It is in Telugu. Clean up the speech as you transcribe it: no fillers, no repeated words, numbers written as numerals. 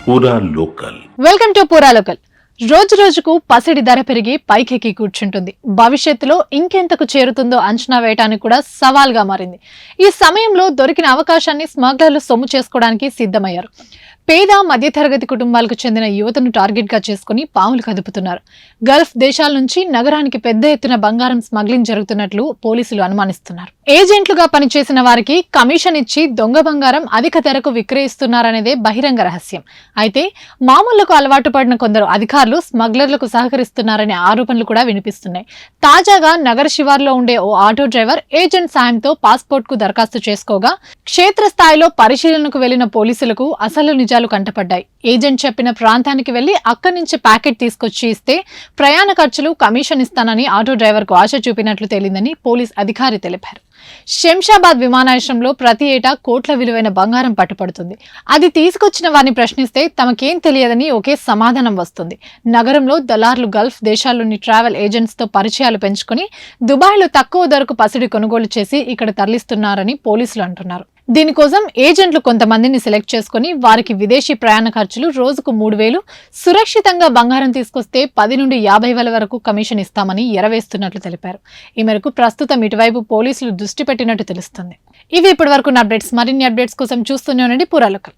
పూరా లోకల్. వెల్కమ్ టు పూరా లోకల్. రోజు రోజుకు పసిడి ధర పెరిగి పైకెక్కి కూర్చుంటుంది. భవిష్యత్తులో ఇంకెంతకు చేరుతుందో అంచనా వేయడానికి కూడా సవాల్గా మారింది. ఈ సమయంలో దొరికిన అవకాశాన్ని స్మగ్లర్లు సొమ్ము చేసుకోవడానికి సిద్ధమయ్యారు. పేద మధ్యతరగతి కుటుంబాలకు చెందిన యువతను టార్గెట్ గా చేసుకుని పాములు కదుపుతున్నారు. గల్ఫ్ దేశాల నుంచి నగరానికి పెద్ద ఎత్తున బంగారం స్మగ్లింగ్ జరుగుతున్నట్లు పోలీసులు అనుమానిస్తున్నారు. ఏజెంట్లుగా పనిచేసిన వారికి కమిషన్ ఇచ్చి దొంగ బంగారం అధిక ధరకు విక్రయిస్తున్నారనేదే బహిరంగ రహస్యం. అయితే మామూళ్లకు అలవాటు పడిన కొందరు అధికారులు స్మగ్లర్లకు సహకరిస్తున్నారనే ఆరోపణలు కూడా వినిపిస్తున్నాయి. తాజాగా నగర శివార్లో ఉండే ఓ ఆటో డ్రైవర్ ఏజెంట్ సాయంతో పాస్పోర్ట్ కు దరఖాస్తు చేసుకోగా క్షేత్రస్థాయిలో పరిశీలనకు వెళ్లిన పోలీసులకు అసలు నిజాలు కంటపడ్డాయి. ఏజెంట్ చెప్పిన ప్రాంతానికి వెళ్లి అక్కడి నుంచి ప్యాకెట్ తీసుకొచ్చి ఇస్తే ప్రయాణ ఖర్చులు కమిషన్ ఇస్తానని ఆటో డ్రైవర్ కు ఆశ చూపినట్లు తేలిందని పోలీస్ అధికారి తెలిపారు. శంషాబాద్ విమానాశ్రయంలో ప్రతి ఏటా కోట్ల విలువైన బంగారం పట్టుపడుతుంది. అది తీసుకొచ్చిన వారిని ప్రశ్నిస్తే తమకేం తెలియదని ఒకే సమాధానం వస్తుంది. నగరంలో దళార్లు గల్ఫ్ దేశాల్లోని ట్రావెల్ ఏజెంట్స్ తో పరిచయాలు పెంచుకుని దుబాయ్లో తక్కువ ధరకు పసిడి కొనుగోలు చేసి ఇక్కడ తరలిస్తున్నారని పోలీసులు అంటున్నారు. దీనికోసం ఏజెంట్లు కొంతమందిని సెలెక్ట్ చేసుకుని వారికి విదేశీ ప్రయాణ ఖర్చులు రోజుకు 3,000, సురక్షితంగా బంగారం తీసుకొస్తే 10 నుండి 50,000 వరకు కమిషన్ ఇస్తామని ఎరవేస్తున్నట్లు తెలిపారు. ఈ మేరకు ప్రస్తుతం ఇటువైపు పోలీసులు దృష్టి పెట్టినట్టు తెలుస్తుంది. ఇవి ఇప్పటి వరకు అప్డేట్స్. మరిన్ని అప్డేట్స్ కోసం చూస్తూనే ఉండండి పూరా లోకల్.